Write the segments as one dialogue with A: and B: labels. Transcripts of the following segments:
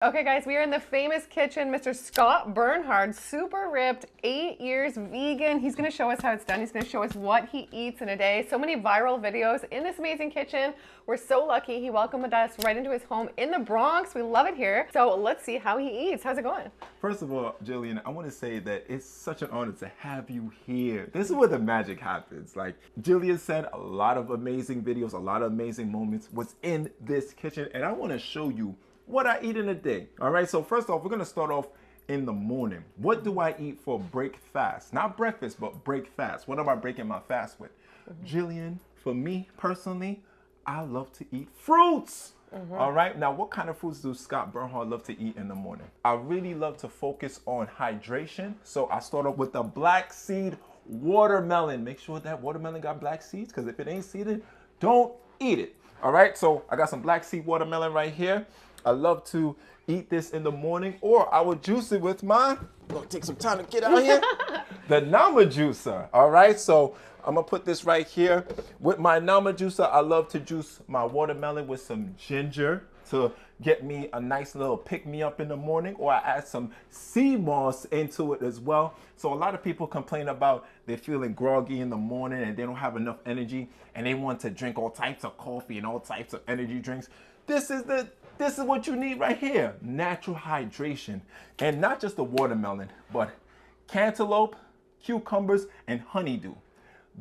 A: Okay guys, we are in the famous kitchen. Mr. Scott Bernhard, super ripped, 8 years vegan. He's gonna show us how it's done. He's gonna show us what he eats in a day. So many viral videos in this amazing kitchen. We're so lucky he welcomed us right into his home in the Bronx. We love it here. So let's see how he eats. How's it going?
B: First of all, Jillian, I want to say that it's such an honor to have you here. This is where the magic happens. Like Jillian said, a lot of amazing videos, a lot of amazing moments was in this kitchen, and I want to show you what I eat in a day. All right, so first off, we're gonna start off in the morning. What do I eat for break fast? Not breakfast, but break fast. What am I breaking my fast with? Jillian, for me personally, I love to eat fruits. All right, now what kind of fruits do Scott Bernhard love to eat in the morning? I really love to focus on hydration. So I start off with the black seed watermelon. Make sure that watermelon got black seeds, because if it ain't seeded, don't eat it. All right, so I got some black seed watermelon right here. I love to eat this in the morning, or I would juice it with my, gonna take some time to get out here, the Nama juicer. All right, so I'm gonna put this right here. With my Nama juicer, I love to juice my watermelon with some ginger to get me a nice little pick-me-up in the morning, or I add some sea moss into it as well. So a lot of people complain about they're feeling groggy in the morning and they don't have enough energy and they want to drink all types of coffee and all types of energy drinks. This is what you need right here, natural hydration. And not just the watermelon, but cantaloupe, cucumbers, and honeydew.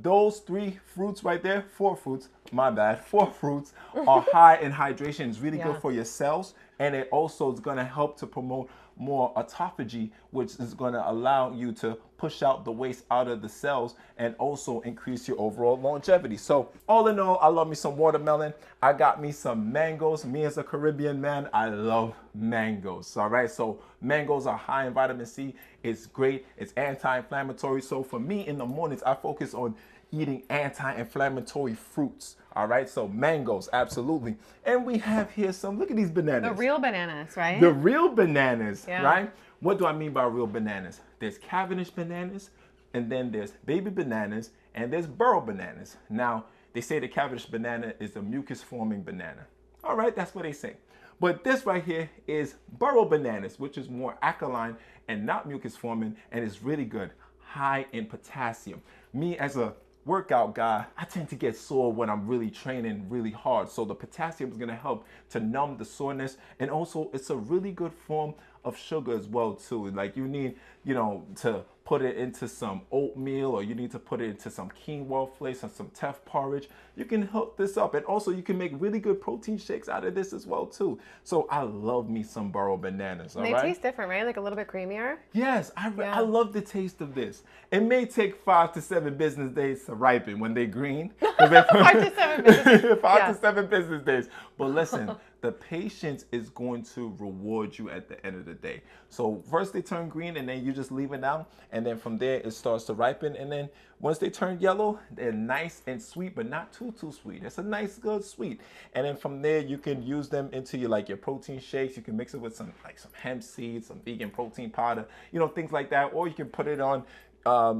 B: Those 3 fruits right there, 4 fruits, my bad, 4 fruits are high in hydration. It's really good for your cells, and it also is gonna help to promote more autophagy, which is gonna allow you to push out the waste out of the cells and also increase your overall longevity. So all in all, I love me some watermelon. I got me some mangoes. Me as a Caribbean man, I love mangoes, all right? So mangoes are high in vitamin C. It's great, it's anti-inflammatory. So for me in the mornings, I focus on eating anti-inflammatory fruits. All right, so mangoes, absolutely. And we have here some, look at these bananas.
A: The real bananas, right?
B: The real bananas, right? What do I mean by real bananas? There's Cavendish bananas, and then there's baby bananas, and there's burro bananas. Now, they say the Cavendish banana is a mucus-forming banana. All right, that's what they say. But this right here is burro bananas, which is more alkaline and not mucus-forming, and is really good, high in potassium. Me as a workout guy, I tend to get sore when I'm really training really hard. So the potassium is going to help to numb the soreness. And also it's a really good form of sugar as well too. Like you need, to put it into some oatmeal, or you need to put it into some quinoa flakes and some teff porridge. You can hook this up, and also you can make really good protein shakes out of this as well too. So I love me some burro bananas. All right?
A: They taste different, right? Like a little bit creamier.
B: Yes, I love the taste of this. It may take 5 to 7 business days to ripen when they're green.
A: 5 to 7 business days.
B: 5 to 7 business days. But listen, the patience is going to reward you at the end of the day. So first they turn green, and then you just leave it out, and then from there it starts to ripen, and then once they turn yellow, they're nice and sweet, but not too sweet. It's a nice, good sweet. And then from there you can use them into your protein shakes. You can mix it with some hemp seeds, some vegan protein powder, things like that, or you can put it on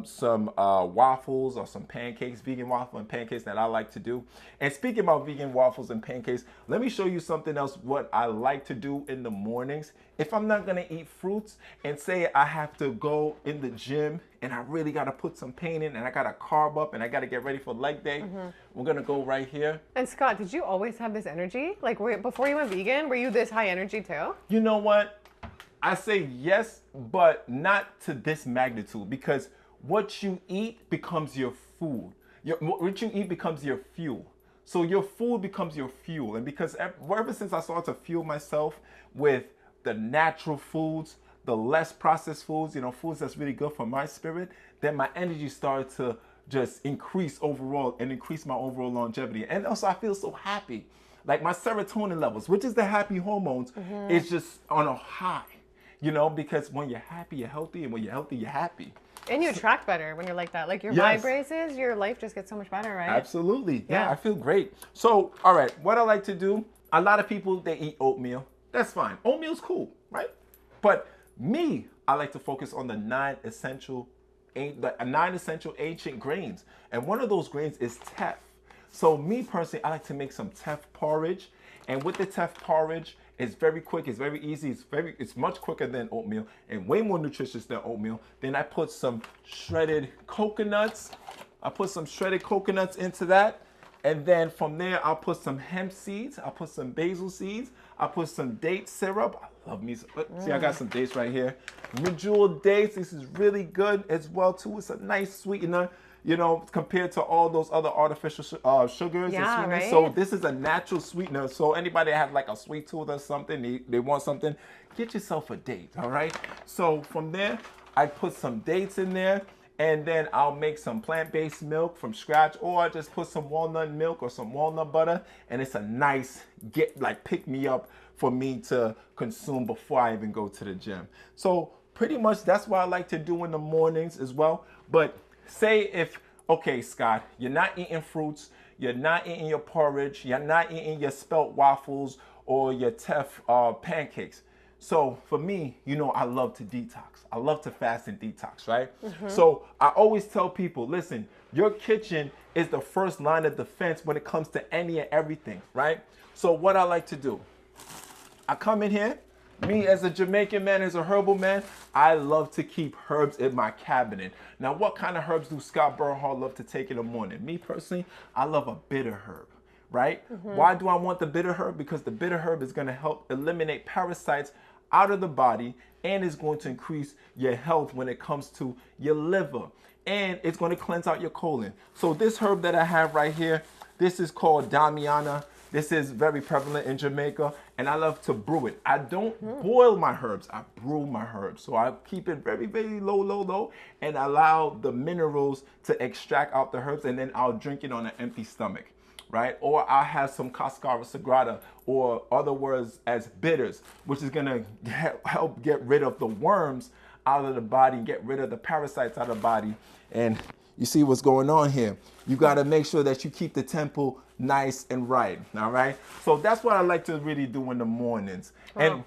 B: some waffles or some pancakes, vegan waffle and pancakes that I like to do. And speaking about vegan waffles and pancakes, let me show you something else what I like to do in the mornings. If I'm not gonna eat fruits, and say I have to go in the gym and I really gotta put some pain in, and I gotta carb up, and I gotta get ready for leg day, we're gonna go right here.
A: And Scott, did you always have this energy? Like before you went vegan, were you this high energy too?
B: You know what? I say yes, but not to this magnitude, because what you eat becomes your food. What you eat becomes your fuel. So your food becomes your fuel. And because ever since I started to fuel myself with the natural foods, the less processed foods, foods that's really good for my spirit, then my energy started to just increase overall and increase my overall longevity. And also I feel so happy. Like my serotonin levels, which is the happy hormones, is just on a high. Because when you're happy, you're healthy, and when you're healthy, you're happy.
A: And you attract better when you're like that. Like your vibe raises, your life just gets so much better, right?
B: Absolutely. Yeah, I feel great. So, all right, what I like to do, a lot of people, they eat oatmeal. That's fine. Oatmeal's cool, right? But me, I like to focus on the 9 essential ancient grains. And one of those grains is teff. So me personally, I like to make some teff porridge. And with the teff porridge, It's very quick. It's very easy. It's much quicker than oatmeal and way more nutritious than oatmeal. Then I put some shredded coconuts. I put some shredded coconuts into that. And then from there, I'll put some hemp seeds. I'll put some basil seeds. I'll put some date syrup. I love me some. See, I got some dates right here. Medjool dates. This is really good as well, too. It's a nice sweetener, you know, compared to all those other artificial sugars and sweeteners.
A: Right?
B: So this is a natural sweetener. So anybody that has like a sweet tooth or something, they want something, get yourself a date, all right? So from there, I put some dates in there. And then I'll make some plant-based milk from scratch, or I just put some walnut milk or some walnut butter, and it's a nice pick-me-up for me to consume before I even go to the gym. So pretty much that's what I like to do in the mornings as well. But say if, okay, Scott, you're not eating fruits, you're not eating your porridge, you're not eating your spelt waffles or your teff pancakes. So for me, you know, I love to detox. I love to fast and detox, right? So I always tell people, listen, your kitchen is the first line of defense when it comes to any and everything, right? So what I like to do, I come in here, me as a Jamaican man, as a herbal man, I love to keep herbs in my cabinet. Now, what kind of herbs do Scott Bernhard love to take in the morning? Me personally, I love a bitter herb. Right? Why do I want the bitter herb? Because the bitter herb is going to help eliminate parasites out of the body and is going to increase your health when it comes to your liver. And it's going to cleanse out your colon. So this herb that I have right here, this is called Damiana. This is very prevalent in Jamaica, and I love to brew it. I don't boil my herbs, I brew my herbs. So I keep it very, very low, and allow the minerals to extract out the herbs, and then I'll drink it on an empty stomach. Right? Or I have some Cascara Sagrada, or other words as bitters, which is gonna help get rid of the worms out of the body and get rid of the parasites out of the body. And you see what's going on here. You gotta make sure that you keep the temple nice and right, all right? So that's what I like to really do in the mornings.
A: Wow.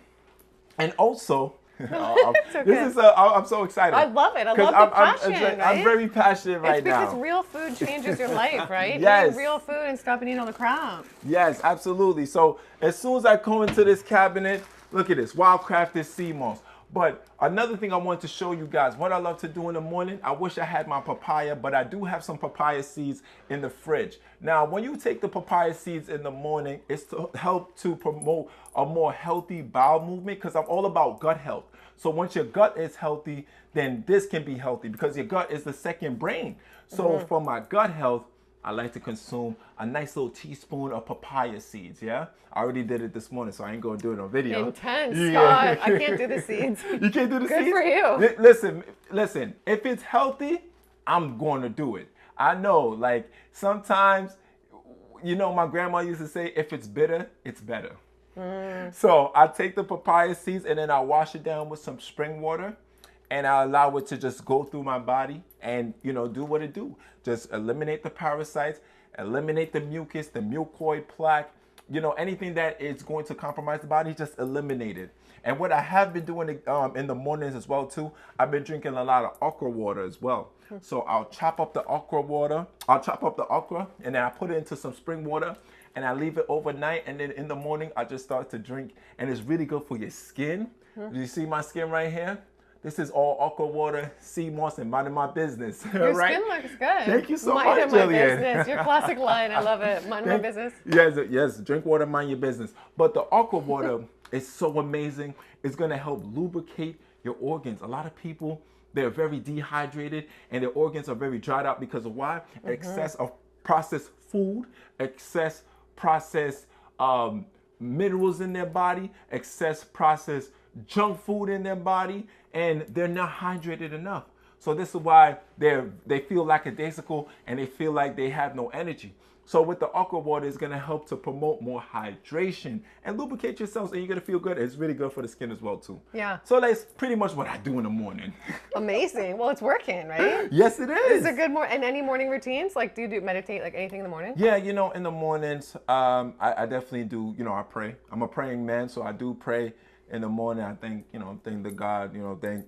B: And also,
A: okay.
B: this is I'm so excited.
A: I love it. I love the passion, right?
B: I'm very passionate right now.
A: It's because real food changes your life, right?
B: Yes.
A: Eating real food and stopping eating all the crap.
B: Yes, absolutely. So as soon as I come into this cabinet, look at this, wildcrafted sea moss. But another thing I want to show you guys, what I love to do in the morning, I wish I had my papaya, but I do have some papaya seeds in the fridge. Now, when you take the papaya seeds in the morning, it's to help to promote a more healthy bowel movement, because I'm all about gut health. So once your gut is healthy, then this can be healthy, because your gut is the second brain. So for my gut health, I like to consume a nice little teaspoon of papaya seeds, yeah? I already did it this morning, so I ain't gonna do it on video.
A: Intense, Scott. I can't do the seeds.
B: You can't do the seeds?
A: Good for you.
B: Listen, if it's healthy, I'm going to do it. I know, like, sometimes, you know, my grandma used to say, if it's bitter, it's better. So I take the papaya seeds and then I wash it down with some spring water, and I allow it to just go through my body and, you know, do what it do. Just eliminate the parasites, eliminate the mucus, the mucoid plaque, you know, anything that is going to compromise the body, just eliminate it. And what I have been doing in the mornings as well too, I've been drinking a lot of okra water as well. So I'll chop up the okra water, and then I put it into some spring water, and I leave it overnight, and then in the morning I just start to drink, and it's really good for your skin. Do you see my skin right here? This is all okra water, sea moss, and minding my business.
A: Your
B: right?
A: skin looks good.
B: Thank you so much,
A: Minding my
B: Jillian.
A: business. Your classic line. I love it. Mind my business.
B: Yes, drink water, mind your business. But the okra water is so amazing. It's gonna help lubricate your organs. A lot of people, they're very dehydrated and their organs are very dried out because of why? Excess of processed food, excess processed minerals in their body, excess processed junk food in their body, and they're not hydrated enough. So this is why they feel lackadaisical and they feel like they have no energy. So with the okra water, it's going to help to promote more hydration and lubricate your cells, and you're going to feel good. It's really good for the skin as well too.
A: Yeah.
B: So that's pretty much what I do in the morning. Amazing.
A: Well, it's working, right?
B: Yes, it is.
A: Is it a good and any morning routines? Like, do you meditate, like anything in the morning?
B: Yeah, you know, in the mornings, I definitely do, you know, I pray. I'm a praying man, so I do pray in the morning. I thank the God, thank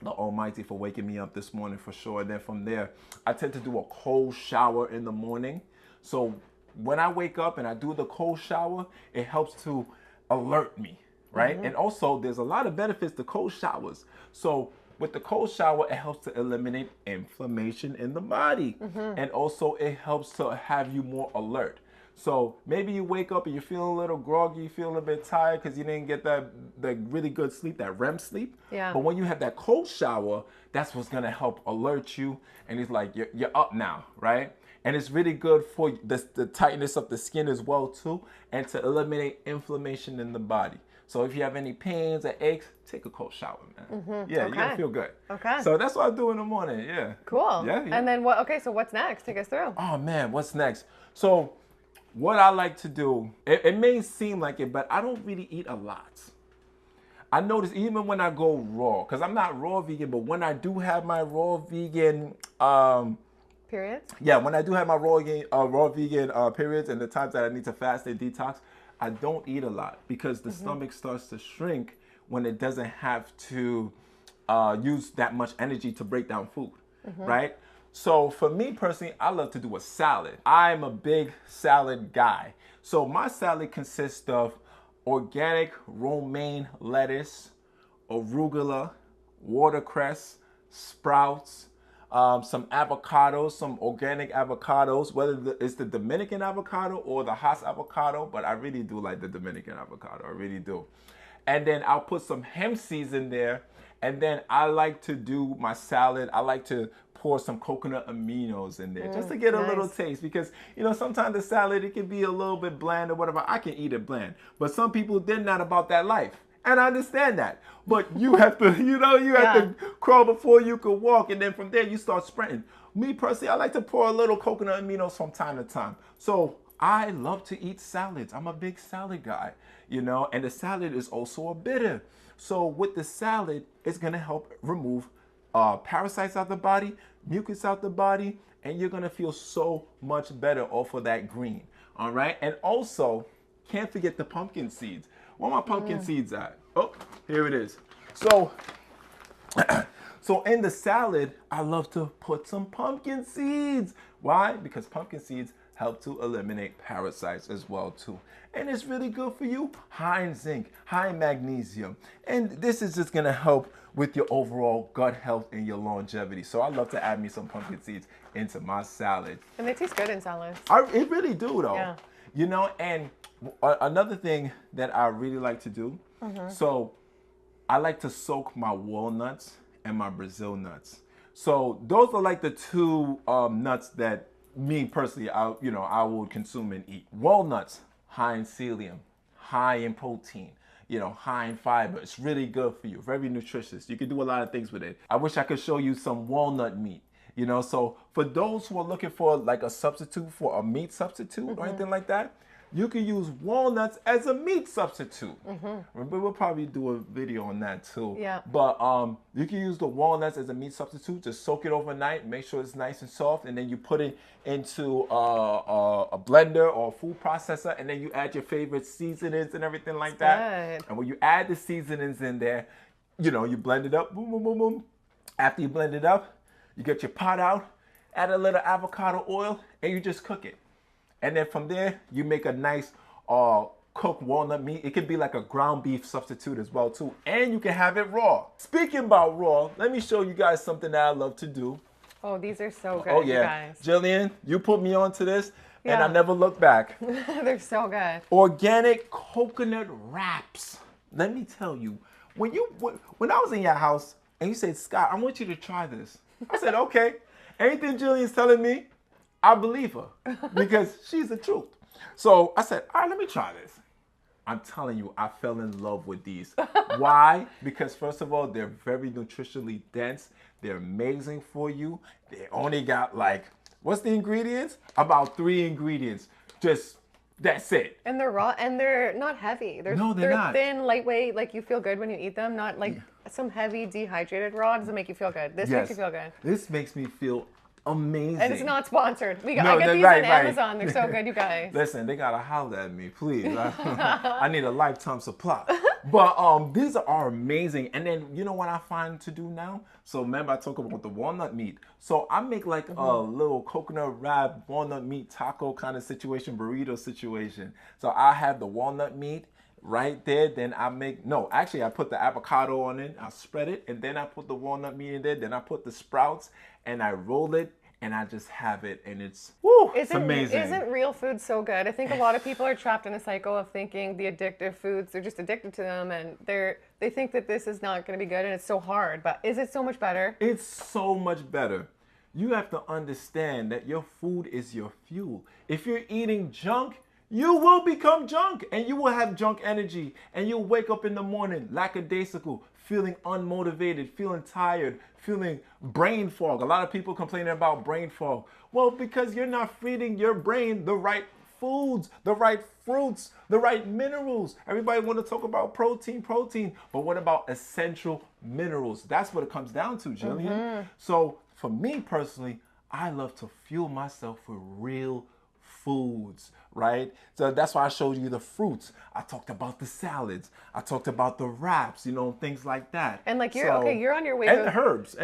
B: the Almighty for waking me up this morning for sure. And then from there, I tend to do a cold shower in the morning. So when I wake up and I do the cold shower, it helps to alert me, right? And also, there's a lot of benefits to cold showers. So with the cold shower, it helps to eliminate inflammation in the body. And also, it helps to have you more alert. So maybe you wake up and you feel a little groggy, you feel a bit tired because you didn't get the really good sleep, that REM sleep.
A: Yeah.
B: But when you have that cold shower, that's what's gonna help alert you. And it's like you're up now, right? And it's really good for the tightness of the skin as well too, and to eliminate inflammation in the body. So if you have any pains or aches, take a cold shower, man. Yeah, you're gonna feel good.
A: Okay.
B: So that's what I do in the morning. Yeah.
A: Cool.
B: Yeah.
A: And then what? Okay, so what's next? Take us through.
B: Oh man, what's next? So what I like to do, it may seem like it, but I don't really eat a lot. I notice even when I go raw, because I'm not raw vegan, but when I do have my raw vegan,
A: Periods?
B: yeah, when I do have my raw vegan periods and the times that I need to fast and detox, I don't eat a lot because the stomach starts to shrink when it doesn't have to use that much energy to break down food, right? So for me personally, I love to do a salad. I'm a big salad guy. So my salad consists of organic romaine lettuce, arugula, watercress, sprouts, some avocados, some organic avocados, whether it's the Dominican avocado or the Hass avocado, but I really do like the Dominican avocado, I really do. And then I'll put some hemp seeds in there, and then I like to do my salad, I like to pour some coconut aminos in there just to get a little taste, because sometimes the salad, it can be a little bit bland or whatever. I can eat it bland, but some people, they're not about that life. And I understand that. But you have to, you have to crawl before you can walk. And then from there, you start sprinting. Me personally, I like to pour a little coconut aminos from time to time. So I love to eat salads. I'm a big salad guy, and the salad is also a bitter. So with the salad, it's going to help remove parasites out the body, mucus out the body, and you're going to feel so much better off of that green. All right. And also, can't forget the pumpkin seeds. Where my pumpkin seeds at? Oh, here it is. So, so in the salad, I love to put some pumpkin seeds. Why? Because pumpkin seeds help to eliminate parasites as well too. And it's really good for you. High in zinc, high in magnesium. And this is just gonna help with your overall gut health and your longevity. So I love to add me some pumpkin seeds into my salad.
A: And they taste good in salads.
B: It really do though.
A: Yeah.
B: And another thing that I really like to do, so I like to soak my walnuts and my Brazil nuts. So those are like the two nuts that me personally, I would consume and eat. Walnuts, high in psyllium, high in protein, high in fiber. It's really good for you, very nutritious. You can do a lot of things with it. I wish I could show you some walnut meat. So for those who are looking for like a substitute for a meat substitute or anything like that, you can use walnuts as a meat substitute. We'll probably do a video on that too.
A: Yeah.
B: But you can use the walnuts as a meat substitute. Just soak it overnight, make sure it's nice and soft, and then you put it into a blender or a food processor, and then you add your favorite seasonings and everything like that.
A: Good.
B: And when you add the seasonings in there, you blend it up. Boom, boom, boom, boom. After you blend it up, you get your pot out, add a little avocado oil, and you just cook it. And then from there, you make a nice cooked walnut meat. It could be like a ground beef substitute as well too. And you can have it raw. Speaking about raw, let me show you guys something that I love to do.
A: Oh, these are so good,
B: Oh yeah,
A: you guys.
B: Jillian, you put me onto this, and
A: Yeah.
B: I never looked back.
A: They're so good.
B: Organic coconut wraps. Let me tell you, when I was in your house and you said, Scott, I want you to try this. I said, okay. Anything Jillian's telling me, I believe her because she's the truth. So I said, all right, let me try this. I'm telling you, I fell in love with these. Why? Because first of all, they're very nutritionally dense. They're amazing for you. They only got like, what's the ingredients? About 3 ingredients. Just, that's it.
A: And they're raw, and they're not heavy. They're
B: not.
A: Thin, lightweight, like you feel good when you eat them. Not like some heavy, dehydrated raw. Doesn't make you feel good. This makes you feel good.
B: This makes me feel amazing.
A: And it's not sponsored. I get
B: they're
A: these on Amazon. They're so good, you guys.
B: Listen, they gotta holler at me, please. I need a lifetime supply. But these are amazing. And then what I find to do now? So remember I talked about the walnut meat. So I make like a little coconut wrap walnut meat taco kind of situation, burrito situation. So I have the walnut meat right there. Then I I put the avocado on it, I spread it, and then I put the walnut meat in there, then I put the sprouts, and I roll it, and I just have it, and it's amazing.
A: Isn't real food so good? I think a lot of people are trapped in a cycle of thinking the addictive foods, they're just addicted to them, and they think that this is not going to be good, and it's so hard. But is it so much better?
B: It's so much better. You have to understand that your food is your fuel. If you're eating junk, you will become junk, and you will have junk energy, and you'll wake up in the morning lackadaisical, feeling unmotivated, feeling tired, feeling brain fog. A lot of people complaining about brain fog. Well, because you're not feeding your brain the right foods, the right fruits, the right minerals. Everybody want to talk about protein, but what about essential minerals? That's what it comes down to, Jillian. So for me personally, I love to fuel myself with real foods, right? So that's why I showed you the fruits. I talked about the salads. I talked about the wraps, things like that.
A: And like you're on your way
B: and
A: to
B: the herbs.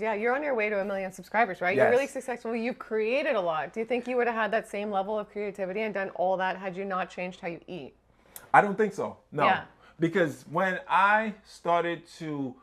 A: Yeah, you're on your way to 1 million subscribers, right?
B: Yes.
A: You're really successful. You've created a lot. Do you think you would have had that same level of creativity and done all that had you not changed how you eat?
B: I don't think so. No.
A: Yeah.
B: Because when I started to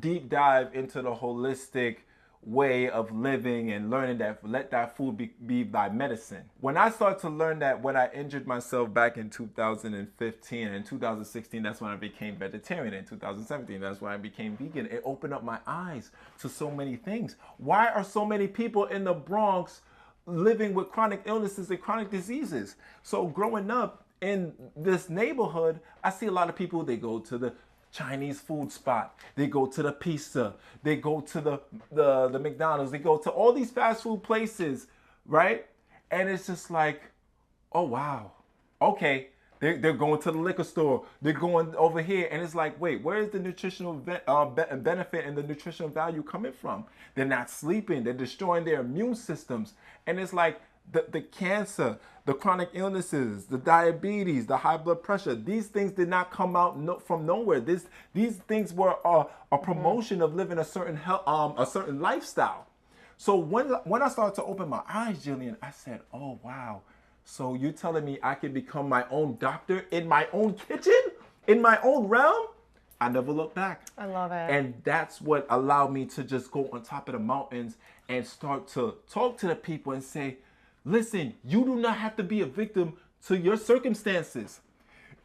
B: deep dive into the holistic way of living and learning that let that food be thy medicine. When I started to learn that, when I injured myself back in 2015 and 2016, that's when I became vegetarian. In 2017, that's when I became vegan. It opened up my eyes to so many things. Why are so many people in the Bronx living with chronic illnesses and chronic diseases? So growing up in this neighborhood, I see a lot of people, they go to the Chinese food spot, they go to the pizza, they go to the McDonald's, they go to all these fast food places, right? And it's just like, oh wow, okay, they're going to the liquor store, they're going over here, and it's like, wait, where is the nutritional benefit and the nutritional value coming from? They're not sleeping, they're destroying their immune systems, and it's like the cancer, the chronic illnesses, the diabetes, the high blood pressure, these things did not come out from nowhere. These things were a promotion of living a certain lifestyle. So when I started to open my eyes, Jillian, I said, oh wow. So you're telling me I can become my own doctor in my own kitchen, in my own realm? I never looked back.
A: I love it.
B: And that's what allowed me to just go on top of the mountains and start to talk to the people and say, listen, you do not have to be a victim to your circumstances.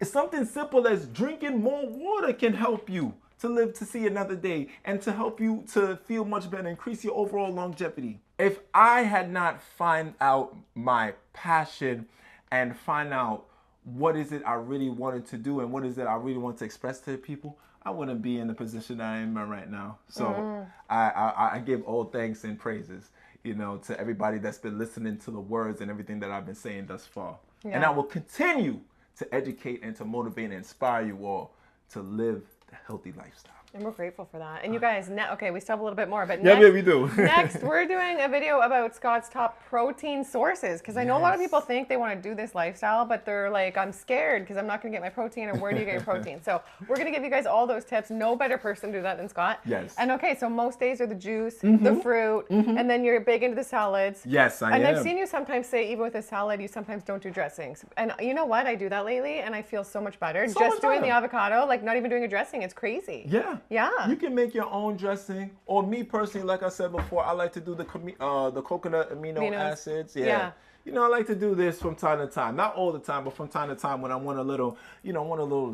B: It's something simple as drinking more water can help you to live to see another day and to help you to feel much better, increase your overall longevity. If I had not find out my passion and find out what is it I really wanted to do and what is it I really want to express to people, I wouldn't be in the position I am in right now. So I give all thanks and praises, to everybody that's been listening to the words and everything that I've been saying thus far. Yeah. And I will continue to educate and to motivate and inspire you all to live the healthy lifestyle.
A: And we're grateful for that. And you guys, okay, we still have a little bit more, but
B: yeah, we do.
A: Next, we're doing a video about Scott's top protein sources, because I know a lot of people think they want to do this lifestyle, but they're like, I'm scared because I'm not going to get my protein, or where do you get your protein? So we're going to give you guys all those tips. No better person to do that than Scott.
B: Yes.
A: And okay, so most days are the juice, the fruit, and then you're big into the salads.
B: Yes, I am.
A: And I've seen you sometimes say, even with a salad, you sometimes don't do dressings. And you know what? I do that lately, and I feel so much better. Just doing the avocado, like not even doing a dressing. It's crazy.
B: Yeah.
A: Yeah.
B: You can make your own dressing, or me personally, like I said before, I like to do the coconut amino acids. Yeah. I like to do this from time to time. Not all the time, but from time to time when I want a little,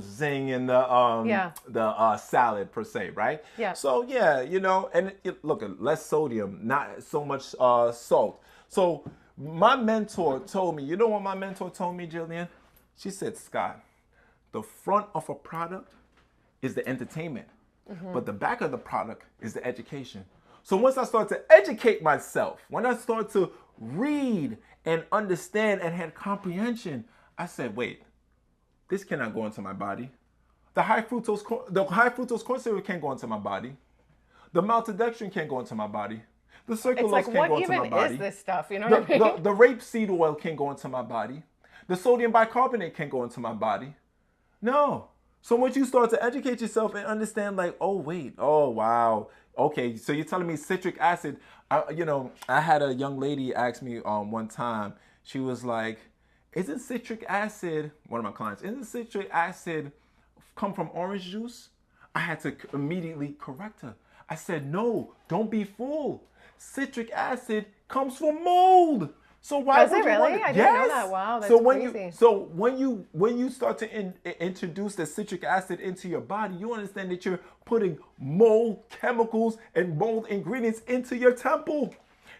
B: zing in the salad per se, right?
A: Yeah.
B: So and look, less sodium, not so much salt. So my mentor told me, you know what my mentor told me, Jillian? She said, Scott, the front of a product is the entertainment. But the back of the product is the education. So once I start to educate myself, when I start to read and understand and have comprehension, I said, wait, this cannot go into my body. The high fructose corn syrup can't go into my body. The maltodextrin can't go into my body. The sucralose can't go into my body.
A: What even is this stuff? You know what I mean?
B: The rapeseed oil can't go into my body. The sodium bicarbonate can't go into my body. No. So once you start to educate yourself and understand, like, oh, wait, oh, wow. Okay, so you're telling me citric acid. I had a young lady ask me one time, she was like, isn't citric acid, one of my clients, isn't citric acid come from orange juice? I had to immediately correct her. I said, no, don't be fooled. Citric acid comes from mold. So why
A: Does
B: would
A: it
B: you
A: really?
B: want to?
A: I didn't know that. Wow, that's crazy.
B: When you start to introduce the citric acid into your body, you understand that you're putting mold chemicals and mold ingredients into your temple.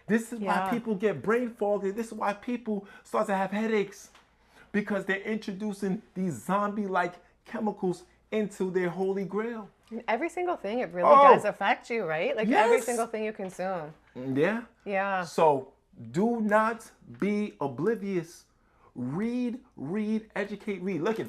B: This is why people get brain fog. This is why people start to have headaches, because they're introducing these zombie-like chemicals into their holy grail.
A: Every single thing, it really does affect you, right? Like every
B: Yes.
A: single thing you consume.
B: Yeah.
A: Yeah.
B: So do not be oblivious. Read, educate, read. Look at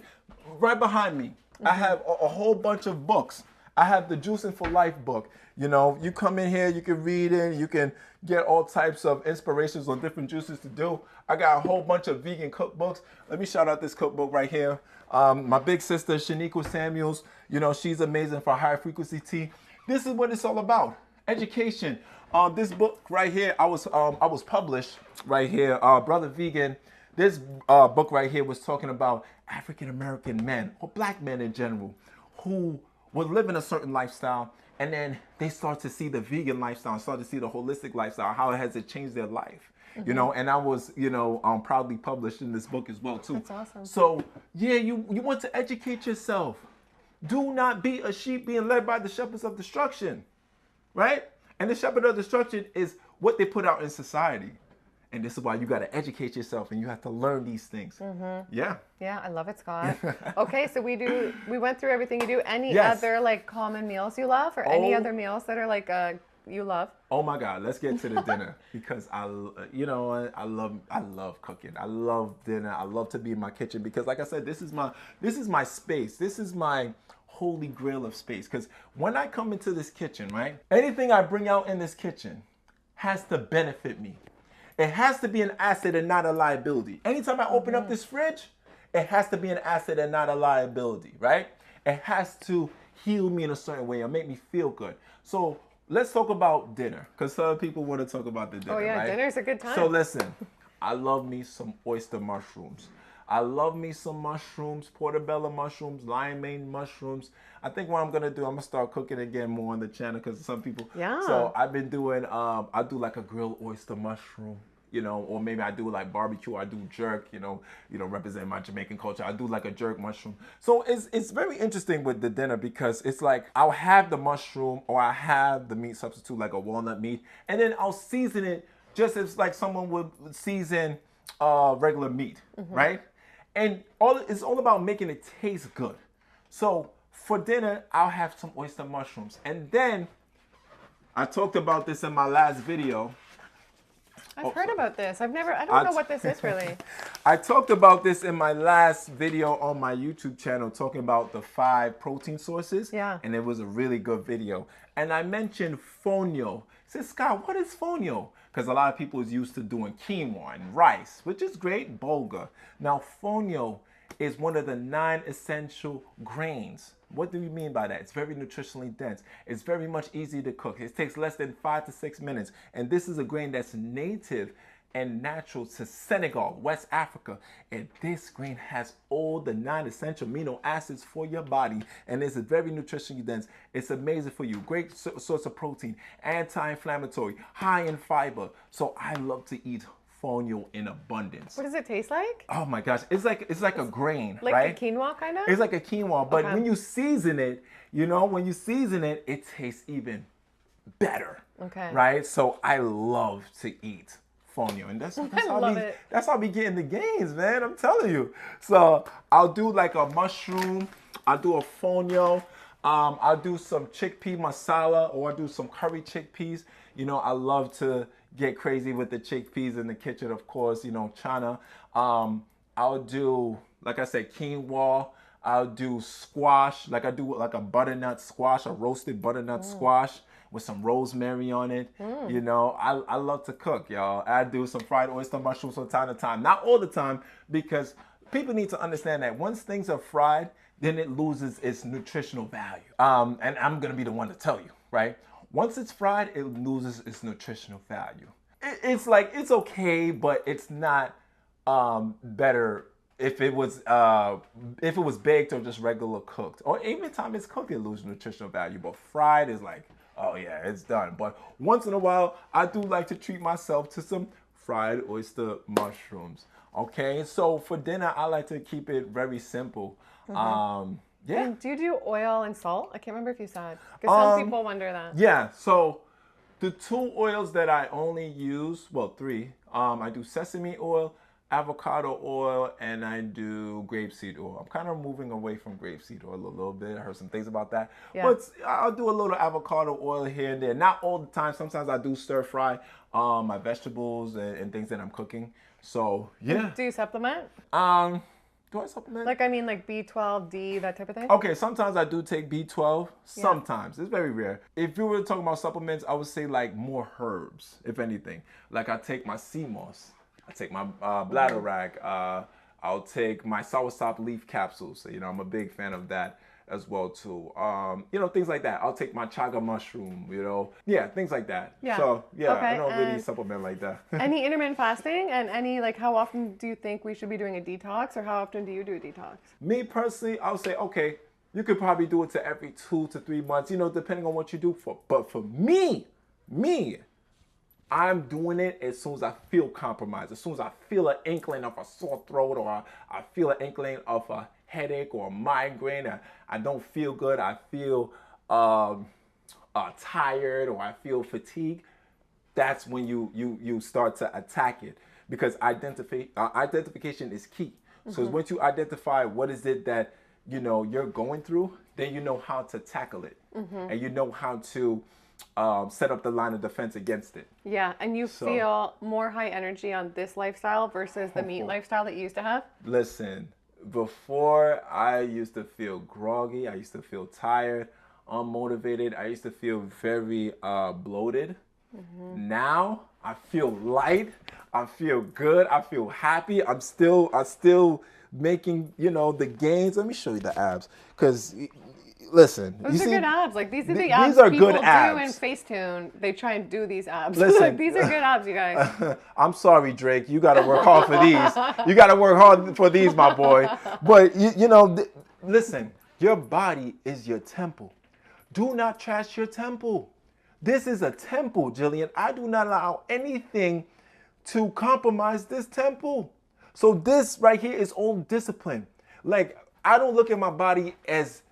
B: right behind me. I have a whole bunch of books. I have the Juicing for Life book. You know, you come in here, you can read it, you can get all types of inspirations on different juices to do. I got a whole bunch of vegan cookbooks. Let me shout out this cookbook right here. My big sister, Shaniqua Samuels, you know, she's amazing for high frequency tea. This is what it's all about. Education. This book right here, I was published right here, Brother Vegan. This book right here was talking about African American men, or black men in general, who were living a certain lifestyle, and then they start to see the vegan lifestyle, start to see the holistic lifestyle, how it has changed their life. You know, and I was, you know, proudly published in this book as well too.
A: That's awesome.
B: So yeah, you want to educate yourself. Do not be a sheep being led by the shepherds of destruction, right? And the shepherd of destruction is what they put out in society. And this is why you got to educate yourself, and you have to learn these things. Yeah.
A: Yeah, I love it, Scott. Okay, so we went through everything you do. Any
B: Yes.
A: other like common meals you love, or any other meals that are like you love?
B: Oh my God, let's get to the dinner, because I love cooking. I love dinner. I love to be in my kitchen, because like I said, this is my space. This is my holy grail of space. Because when I come into this kitchen, right, anything I bring out in this kitchen has to benefit me. It has to be an asset and not a liability. Anytime I open up this fridge, it has to be an asset and not a liability, right? It has to heal me in a certain way or make me feel good. So let's talk about dinner, because some people want to talk about the dinner.
A: Oh yeah,
B: right?
A: dinner's a good time.
B: So listen, I love me some oyster mushrooms. I love me some mushrooms, portobello mushrooms, lion mane mushrooms. I think what I'm gonna do, I'm gonna start cooking again more on the channel, because some people.
A: Yeah.
B: So I've been doing, I do like a grilled oyster mushroom, you know, or maybe I do like barbecue. I do jerk, you know, represent my Jamaican culture. I do like a jerk mushroom. So it's very interesting with the dinner, because it's like I'll have the mushroom, or I have the meat substitute like a walnut meat, and then I'll season it just as like someone would season regular meat, right? And it's all about making it taste good. So for dinner, I'll have some oyster mushrooms. And then I talked about this in my last video.
A: I've heard about this. I don't know what this is really.
B: I talked about this in my last video on my YouTube channel, talking about the 5 protein sources.
A: Yeah.
B: And it was a really good video. And I mentioned fonio. I said, Scott, what is fonio? Because a lot of people is used to doing quinoa and rice, which is great, bulgur. Now, fonio is one of the 9 essential grains. What do we mean by that? It's very nutritionally dense. It's very much easy to cook. It takes less than 5 to 6 minutes. And this is a grain that's native and natural to Senegal, West Africa. And this grain has all the 9 essential amino acids for your body. And it's very nutritionally dense. It's amazing for you. Great source of protein, anti-inflammatory, high in fiber. So I love to eat fonio in abundance.
A: What does it taste like?
B: Oh my gosh, it's like a grain,
A: Like
B: right?
A: a quinoa kind of?
B: It's like a quinoa, but
A: Okay.
B: when you season it, it tastes even better.
A: Okay.
B: Right? So I love to eat fonio, and that's how I be getting the gains, man. I'm telling you. So I'll do like a mushroom, I'll do a fonio, I'll do some chickpea masala, or I'll do some curry chickpeas. You know, I love to get crazy with the chickpeas in the kitchen, of course, chana. I'll do, like I said, quinoa. I'll do squash, like I do like a butternut squash, a roasted butternut squash with some rosemary on it. I love to cook, y'all. I do some fried oyster mushrooms from time to time. Not all the time, because people need to understand that once things are fried, then it loses its nutritional value. And I'm gonna be the one to tell you, right? Once it's fried, it loses its nutritional value. It's like, it's okay, but it's not better if it was baked or just regular cooked. Or even time it's cooked, it loses nutritional value. But fried is like, oh yeah, it's done. But once in a while, I do like to treat myself to some fried oyster mushrooms. Okay, so for dinner, I like to keep it very simple. Yeah.
A: And do you do oil and salt? I can't remember if you said. Because some people wonder that.
B: Yeah, so the 2 oils that I only use, well, 3, I do sesame oil, avocado oil, and I do grapeseed oil. I'm kind of moving away from grapeseed oil a little bit. I heard some things about that.
A: Yeah.
B: But I'll do a little avocado oil here and there. Not all the time. Sometimes I do stir fry my vegetables and things that I'm cooking. So, yeah.
A: Do you supplement?
B: Do I supplement?
A: Like, I mean, like B12, D, that type of thing?
B: Okay, sometimes I do take B12. Sometimes. It's very rare. If you were talking about supplements, I would say like more herbs, if anything. Like I take my sea moss. I take my bladder rag. I'll take my soursop leaf capsules. So, you know, I'm a big fan of that as well too. You know, things like that. I'll take my chaga mushroom, you know. Yeah, things like that.
A: Yeah.
B: So, yeah,
A: Okay,
B: I don't really supplement like that.
A: Any intermittent fasting and any, like, how often do you think we should be doing a detox, or how often do you do a detox?
B: Me personally, I would say, okay, you could probably do it to every 2 to 3 months, you know, depending on what you do for. But for me, I'm doing it as soon as I feel compromised, as soon as I feel an inkling of a sore throat, or I feel an inkling of a headache or a migraine. I don't feel good. I feel tired, or I feel fatigued. That's when you start to attack it, because identification is key. So once you identify what is it that you're going through, then you know how to tackle it, and you know how to set up the line of defense against it.
A: Yeah, and you feel more high energy on this lifestyle versus the meat lifestyle that you used to have?
B: Listen, before I used to feel groggy, I used to feel tired, unmotivated, I used to feel very bloated. Now I feel light, I feel good, I feel happy. I'm still making, the gains. Let me show you the abs, because listen,
A: those are good abs. Like, these are the abs
B: these are
A: people
B: good abs.
A: do in Facetune. They try and do these abs.
B: Listen,
A: like, these are good abs, you guys.
B: I'm sorry, Drake. You got to work hard for these. You got to work hard for these, my boy. But, listen, your body is your temple. Do not trash your temple. This is a temple, Jillian. I do not allow anything to compromise this temple. So this right here is all discipline. Like, I don't look at my body as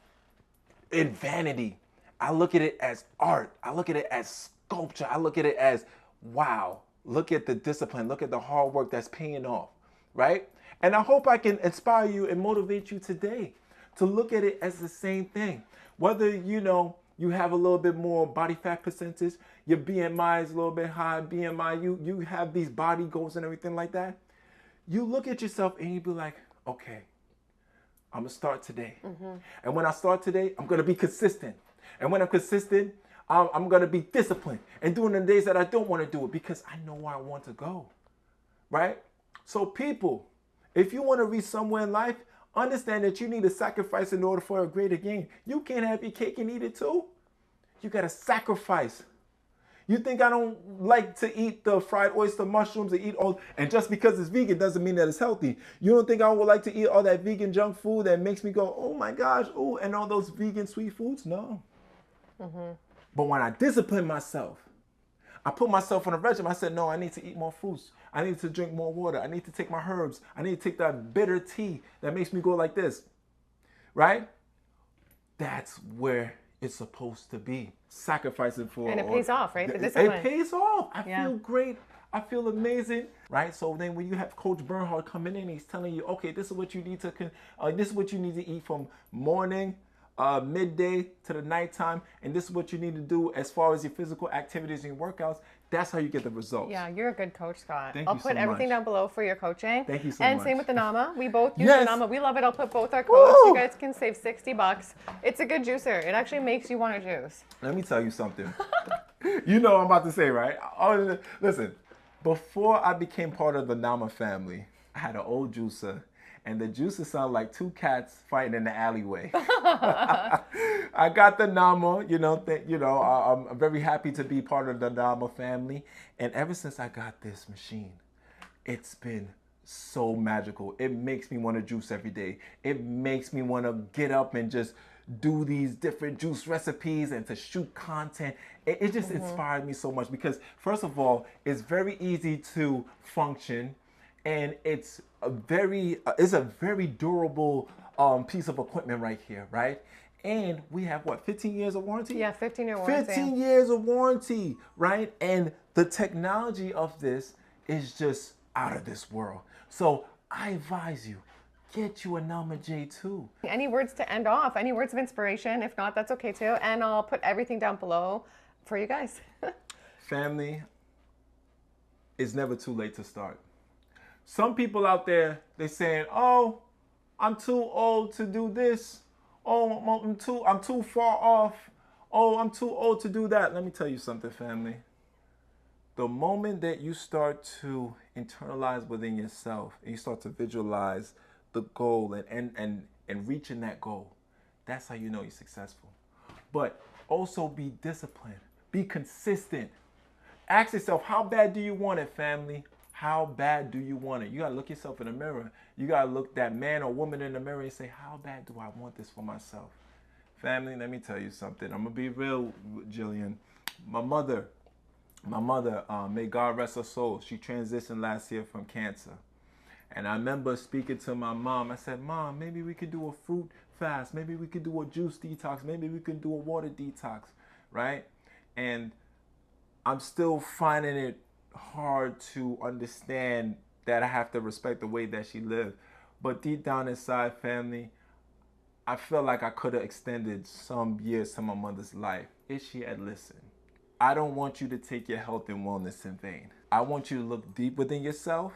B: in vanity. I look at it as art. I look at it as sculpture. I look at it as, wow, look at the discipline. Look at the hard work that's paying off, right? And I hope I can inspire you and motivate you today to look at it as the same thing. Whether, you have a little bit more body fat percentage, your BMI is a little bit high, BMI, you have these body goals and everything like that. You look at yourself and you be like, okay, I'm gonna start today. And when I start today, I'm gonna be consistent. And when I'm consistent, I'm gonna be disciplined and doing the days that I don't wanna do it, because I know where I want to go, right? So people, if you wanna reach somewhere in life, understand that you need to sacrifice in order for a greater gain. You can't have your cake and eat it too. You gotta sacrifice. You think I don't like to eat the fried oyster mushrooms and just because it's vegan doesn't mean that it's healthy. You don't think I would like to eat all that vegan junk food that makes me go, oh my gosh, ooh, and all those vegan sweet foods? No. But when I discipline myself, I put myself on a regimen. I said, no, I need to eat more fruits. I need to drink more water. I need to take my herbs. I need to take that bitter tea that makes me go like this, right? That's where it's supposed to be. Sacrificing for.
A: And it pays off, right? The discipline.
B: It pays off. I feel great. I feel amazing, right? So then when you have Coach Bernhard coming in, he's telling you, okay, this is what you need to eat from morning, midday to the nighttime, and this is what you need to do as far as your physical activities and your workouts. That's how you get the results.
A: Yeah, you're a good coach, Scott.
B: Thank
A: I'll
B: you
A: put
B: so
A: everything
B: much.
A: down below for your coaching.
B: Thank you so
A: and
B: much.
A: same with the Nama. We both use
B: Yes.
A: the Nama. We love it. I'll put both our codes.
B: Woo!
A: You guys can save $60. It's a good juicer. It actually makes you want to juice.
B: Let me tell you something. You know what I'm about to say, right? Oh, listen, before I became part of the Nama family, I had an old juicer, and the juicer sounded like 2 cats fighting in the alleyway. I got the Nama, I'm very happy to be part of the Nama family. And ever since I got this machine, it's been so magical. It makes me want to juice every day. It makes me want to get up and just do these different juice recipes and to shoot content. It just inspired me so much because, first of all, it's very easy to function, and it's a very durable piece of equipment right here, right? And we have what, 15 years of warranty?
A: Yeah, 15-year warranty.
B: 15 years of warranty, right? And the technology of this is just out of this world. So I advise you, get you a Nama J2.
A: Any words to end off? Any words of inspiration? If not, that's okay too. And I'll put everything down below for you guys.
B: Family, it's never too late to start. Some people out there, they're saying, oh, I'm too old to do this. Oh, I'm too far off. Oh, I'm too old to do that. Let me tell you something, family. The moment that you start to internalize within yourself and you start to visualize the goal and reaching that goal, that's how you know you're successful. But also be disciplined. Be consistent. Ask yourself, how bad do you want it, family? How bad do you want it? You gotta look yourself in the mirror. You gotta look that man or woman in the mirror and say, how bad do I want this for myself? Family, let me tell you something. I'm gonna be real, Jillian. My mother, may God rest her soul, she transitioned last year from cancer. And I remember speaking to my mom. I said, Mom, maybe we could do a fruit fast. Maybe we could do a juice detox. Maybe we could do a water detox, right? And I'm still finding it hard to understand that I have to respect the way that she lived. But deep down inside, family, I feel like I could have extended some years to my mother's life if she had listened. I don't want you to take your health and wellness in vain. I want you to look deep within yourself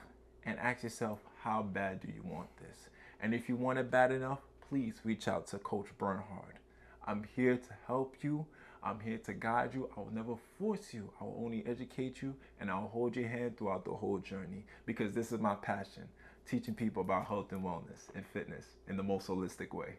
B: and ask yourself, how bad do you want this? And if you want it bad enough, please reach out to Coach Bernhard. I'm here to help you. I'm here to guide you. I will never force you. I will only educate you, and I will hold your hand throughout the whole journey, because this is my passion, teaching people about health and wellness and fitness in the most holistic way.